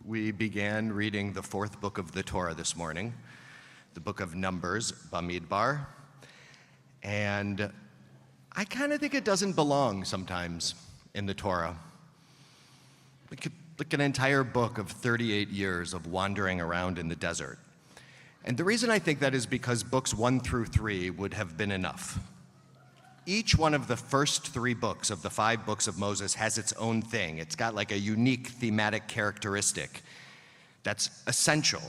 We began reading the fourth book of the Torah this morning, the book of Numbers, Bamidbar. And I kind of think it doesn't belong sometimes in the Torah. Like an entire book of 38 years of wandering around in the desert. And the reason I think that is because books 1 through 3 would have been enough. Each one of the first 3 books of the 5 books of Moses has its own thing. It's got like a unique thematic characteristic that's essential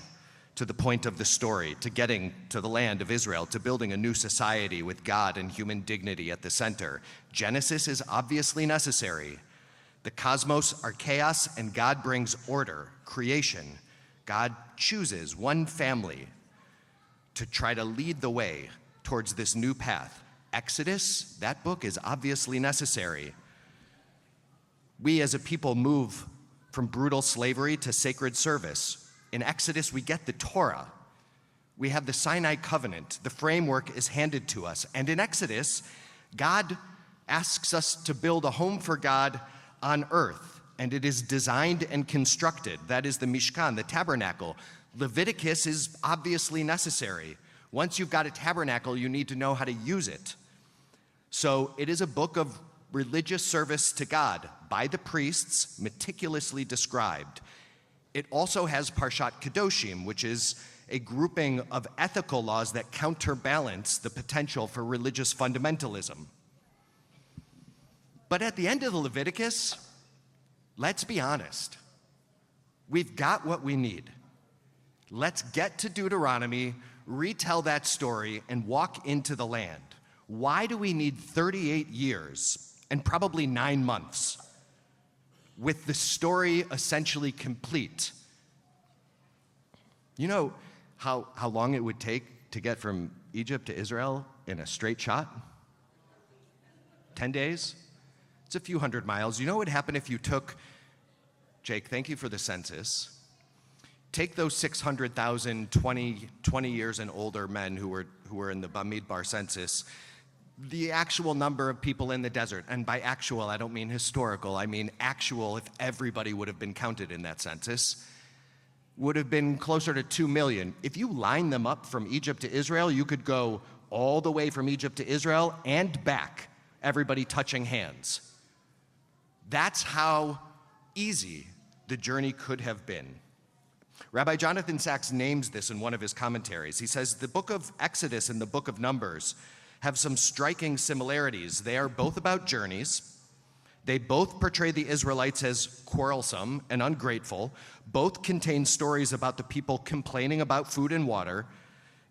to the point of the story, to getting to the land of Israel, to building a new society with God and human dignity at the center. Genesis is obviously necessary. The cosmos are chaos, and God brings order, creation. God chooses one family to try to lead the way towards this new path. Exodus, that book is obviously necessary. We as a people move from brutal slavery to sacred service. In Exodus, we get the Torah. We have the Sinai covenant. The framework is handed to us. And in Exodus, God asks us to build a home for God on earth, and it is designed and constructed. That is the Mishkan, the tabernacle. Leviticus is obviously necessary. Once you've got a tabernacle, you need to know how to use it. So it is a book of religious service to God by the priests, meticulously described. It also has Parshat Kedoshim, which is a grouping of ethical laws that counterbalance the potential for religious fundamentalism. But at the end of the Leviticus, let's be honest. We've got what we need. Let's get to Deuteronomy, retell that story, and walk into the land. Why do we need 38 years and probably 9 months with the story essentially complete? You know how long it would take to get from Egypt to Israel in a straight shot? 10 days? It's a few hundred miles. You know what would happen if you took, Jake, thank you for the census, take those 600,000 20 years and older men who were in the Bamidbar census, the actual number of people in the desert, and by actual, I don't mean historical, I mean actual, if everybody would have been counted in that census, would have been closer to 2 million. If you line them up from Egypt to Israel, you could go all the way from Egypt to Israel and back, everybody touching hands. That's how easy the journey could have been. Rabbi Jonathan Sacks names this in one of his commentaries. He says, the book of Exodus and the book of Numbers have some striking similarities. They are both about journeys. They both portray the Israelites as quarrelsome and ungrateful. Both contain stories about the people complaining about food and water.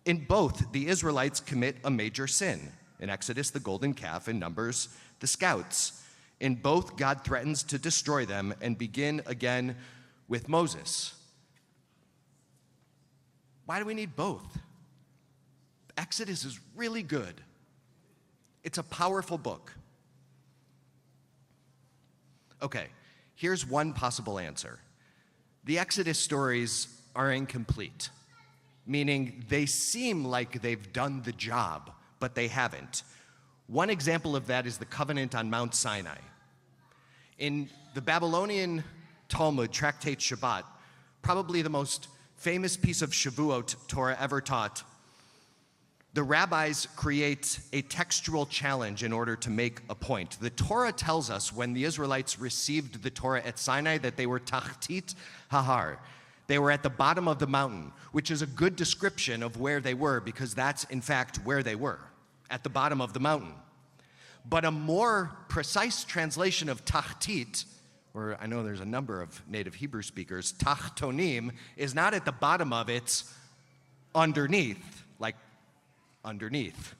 In both, the Israelites commit a major sin. In Exodus, the golden calf. In Numbers, the scouts. In both, God threatens to destroy them and begin again with Moses. Why do we need both? Exodus is really good. It's a powerful book. Okay, here's one possible answer. The Exodus stories are incomplete, meaning they seem like they've done the job, but they haven't. One example of that is the covenant on Mount Sinai. In the Babylonian Talmud, Tractate Shabbat, probably the most famous piece of Shavuot Torah ever taught, the rabbis create a textual challenge in order to make a point. The Torah tells us when the Israelites received the Torah at Sinai that they were tachtit hahar. They were at the bottom of the mountain, which is a good description of where they were because that's in fact where they were, at the bottom of the mountain. But a more precise translation of tachtit, or I know there's a number of native Hebrew speakers, tachtonim, is not at the bottom of it, it's underneath, like underneath.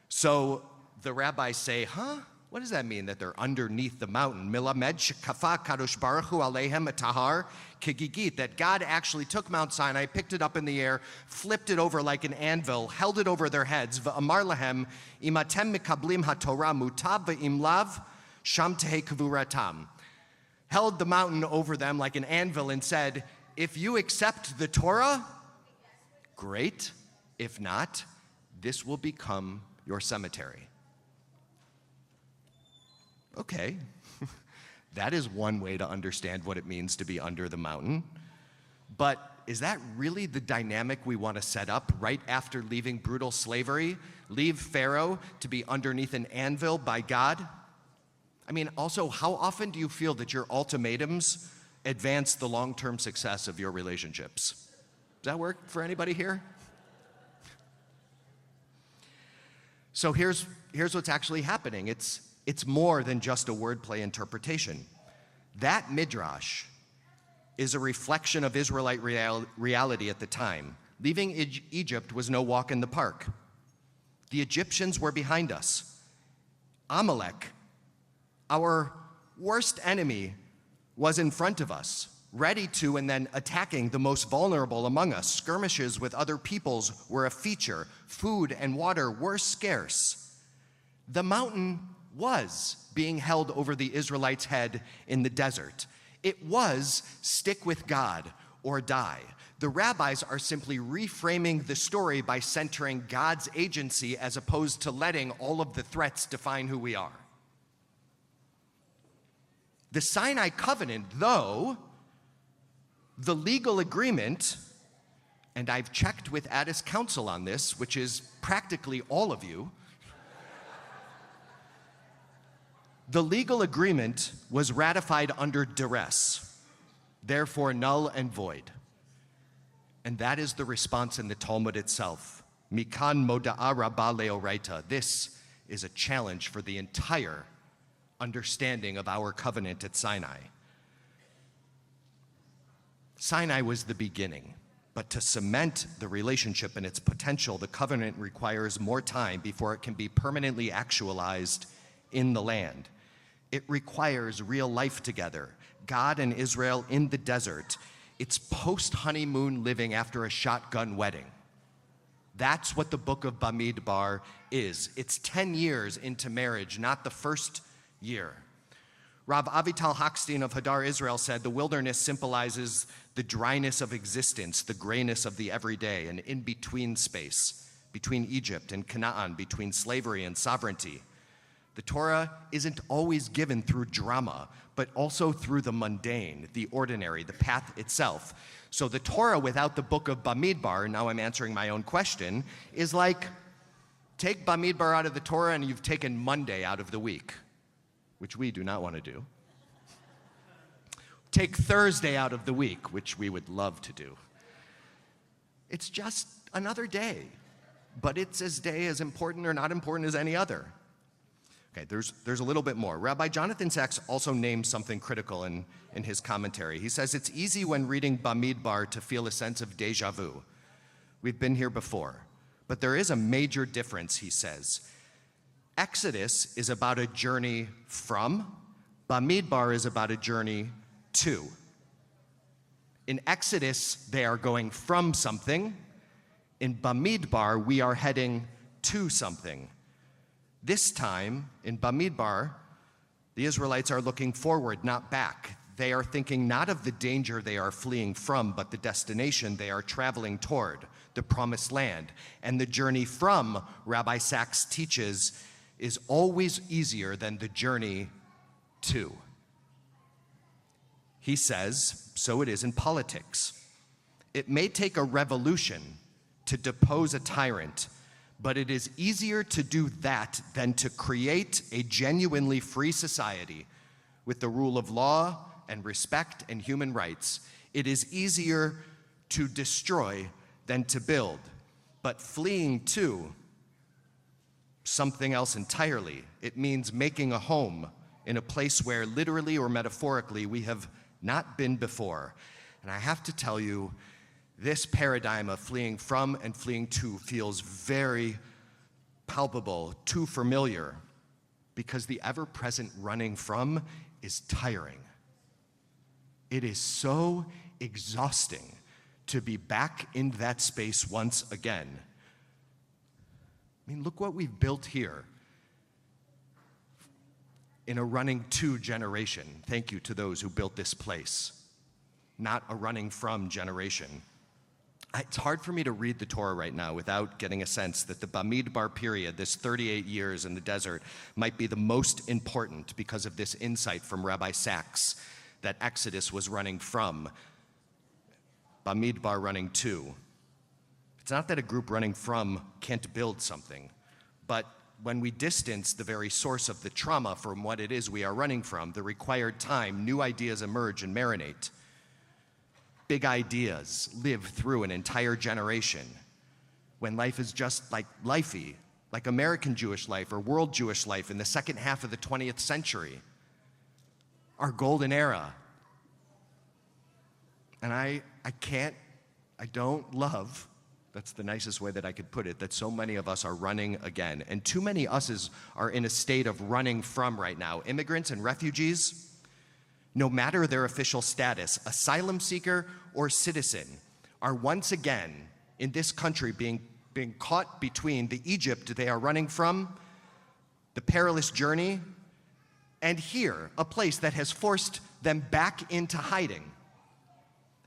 So the rabbis say, what does that mean that they're underneath the mountain? Milamed shekafa kadosh baruch hu aleihem tahar kegigit, that God actually took Mount Sinai, picked it up in the air, flipped it over like an anvil, held it over their heads. V'amar lahem imatem mikablim haTorah mutav ve'im lav sham tehei kavuratam. Held the mountain over them like an anvil and said, if you accept the Torah, great. If not, this will become your cemetery. Okay, That is one way to understand what it means to be under the mountain. But is that really the dynamic we want to set up right after leaving brutal slavery? Leave Pharaoh to be underneath an anvil by God? I mean, also, how often do you feel that your ultimatums advance the long-term success of your relationships? Does that work for anybody here? So here's what's actually happening. It's more than just a wordplay interpretation. That midrash is a reflection of Israelite reality at the time. Leaving Egypt was no walk in the park. The Egyptians were behind us. Amalek, our worst enemy, was in front of us, ready to and then attacking the most vulnerable among us. Skirmishes with other peoples were a feature. Food and water were scarce. The mountain was being held over the Israelites' head in the desert. It was stick with God or die. The rabbis are simply reframing the story by centering God's agency as opposed to letting all of the threats define who we are. The Sinai covenant, though, the legal agreement, and I've checked with Addis Council on this, which is practically all of you, the legal agreement was ratified under duress, therefore null and void. And that is the response in the Talmud itself. Mikan moda'a rabba leoraita. This is a challenge for the entire understanding of our covenant at Sinai. Sinai was the beginning, but to cement the relationship and its potential, the covenant requires more time before it can be permanently actualized in the land. It requires real life together, God and Israel in the desert. It's post-honeymoon living after a shotgun wedding. That's what the book of Bamidbar is. It's 10 years into marriage, not the first year. Rav Avital Hochstein of Hadar Israel said, the wilderness symbolizes the dryness of existence, the grayness of the everyday, an in-between space between Egypt and Canaan, between slavery and sovereignty. The Torah isn't always given through drama, but also through the mundane, the ordinary, the path itself. So the Torah without the book of Bamidbar, now I'm answering my own question, is like, take Bamidbar out of the Torah and you've taken Monday out of the week, which we do not want to do. Take Thursday out of the week, which we would love to do. It's just another day, but it's as important or not important as any other. Okay, there's a little bit more. Rabbi Jonathan Sachs also names something critical in his commentary. He says, it's easy when reading Bamidbar to feel a sense of deja vu. We've been here before. But there is a major difference, he says. Exodus is about a journey from. Bamidbar is about a journey to. In Exodus, they are going from something. In Bamidbar, we are heading to something. This time, in Bamidbar, the Israelites are looking forward, not back. They are thinking not of the danger they are fleeing from, but the destination they are traveling toward, the promised land. And the journey from, Rabbi Sachs teaches, is always easier than the journey to. He says, so it is in politics. It may take a revolution to depose a tyrant, but it is easier to do that than to create a genuinely free society with the rule of law and respect and human rights. It is easier to destroy than to build, but fleeing to something else entirely. It means making a home in a place where literally or metaphorically we have not been before. And I have to tell you, this paradigm of fleeing from and fleeing to feels very palpable, too familiar, because the ever-present running from is tiring. It is so exhausting to be back in that space once again. I mean, look what we've built here in a running to generation. Thank you to those who built this place, not a running from generation. It's hard for me to read the Torah right now without getting a sense that the Bamidbar period, this 38 years in the desert, might be the most important because of this insight from Rabbi Sachs that Exodus was running from, Bamidbar running to. It's not that a group running from can't build something, but when we distance the very source of the trauma from what it is we are running from, the required time, new ideas emerge and marinate. Big ideas live through an entire generation when life is just like lifey, like American Jewish life or world Jewish life in the second half of the 20th century, our golden era. And I don't love, that's the nicest way that I could put it, that so many of us are running again. And too many us's are in a state of running from right now. Immigrants and refugees, no matter their official status, asylum seeker or citizen, are once again in this country being caught between the Egypt they are running from, the perilous journey, and here, a place that has forced them back into hiding.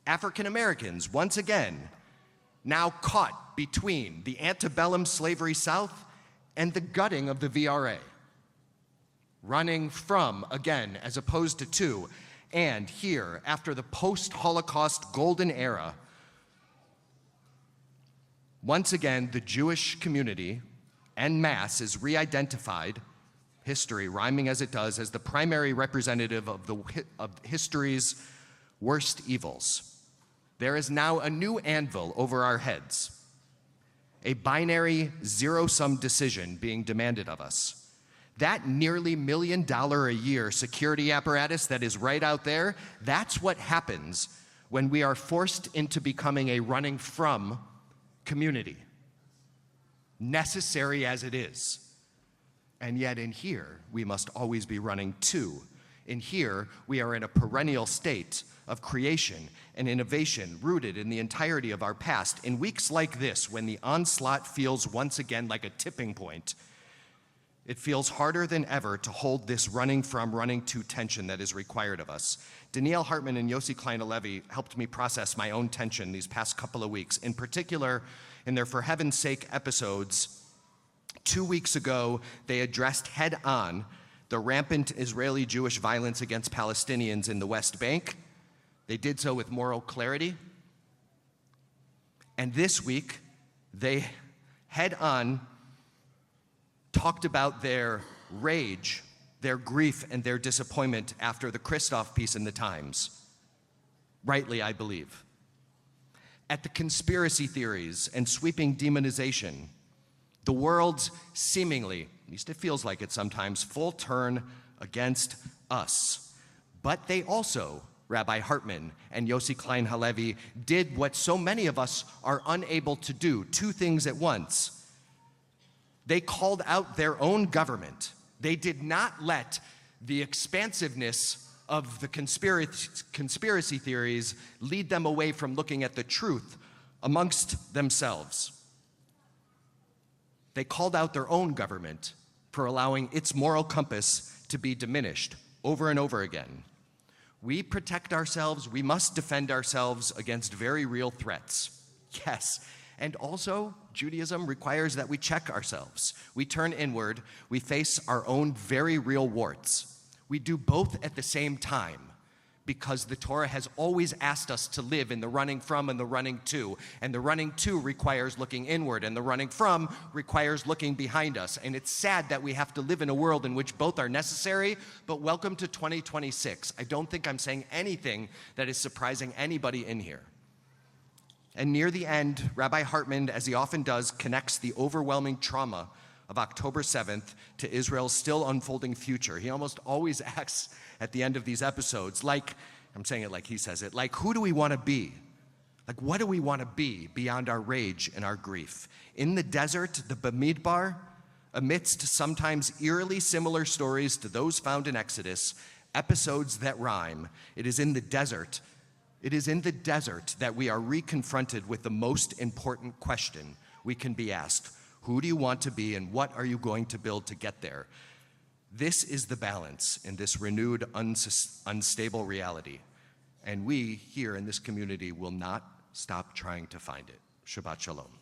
African Americans, once again, now caught between the antebellum slavery South and the gutting of the VRA. Running from, again, as opposed to, and here, after the post-Holocaust golden era, once again, the Jewish community en masse is re-identified, history rhyming as it does, as the primary representative of history's worst evils. There is now a new anvil over our heads, a binary zero-sum decision being demanded of us. That nearly $1 million a year security apparatus that is right out there, that's what happens when we are forced into becoming a running from community, necessary as it is. And yet in here, we must always be running to. In here, we are in a perennial state of creation and innovation rooted in the entirety of our past. In weeks like this, when the onslaught feels once again like a tipping point, it feels harder than ever to hold this running from, running to tension that is required of us. Danielle Hartman and Yossi Klein Halevi helped me process my own tension these past couple of weeks. In particular, in their For Heaven's Sake episodes, 2 weeks ago, they addressed head-on the rampant Israeli-Jewish violence against Palestinians in the West Bank. They did so with moral clarity. And this week, they head-on talked about their rage, their grief, and their disappointment after the Christoph piece in the Times. Rightly, I believe. At the conspiracy theories and sweeping demonization, the world's seemingly, at least it feels like it sometimes, full turn against us. But they also, Rabbi Hartman and Yossi Klein Halevi, did what so many of us are unable to do, two things at once. They called out their own government. They did not let the expansiveness of the conspiracy theories lead them away from looking at the truth amongst themselves. They called out their own government for allowing its moral compass to be diminished over and over again. We protect ourselves, we must defend ourselves against very real threats. Yes. And also, Judaism requires that we check ourselves. We turn inward, we face our own very real warts. We do both at the same time because the Torah has always asked us to live in the running from and the running to. And the running to requires looking inward, and the running from requires looking behind us. And it's sad that we have to live in a world in which both are necessary, but welcome to 2026. I don't think I'm saying anything that is surprising anybody in here. And near the end, Rabbi Hartman, as he often does, connects the overwhelming trauma of October 7th to Israel's still unfolding future. He almost always acts at the end of these episodes like, I'm saying it like he says it, like, who do we want to be? Like, what do we want to be beyond our rage and our grief? In the desert, the Bamidbar, amidst sometimes eerily similar stories to those found in Exodus, episodes that rhyme, it is in the desert that we are reconfronted with the most important question we can be asked. Who do you want to be, and what are you going to build to get there? This is the balance in this renewed, unstable reality. And we here in this community will not Stop trying to find it. Shabbat Shalom.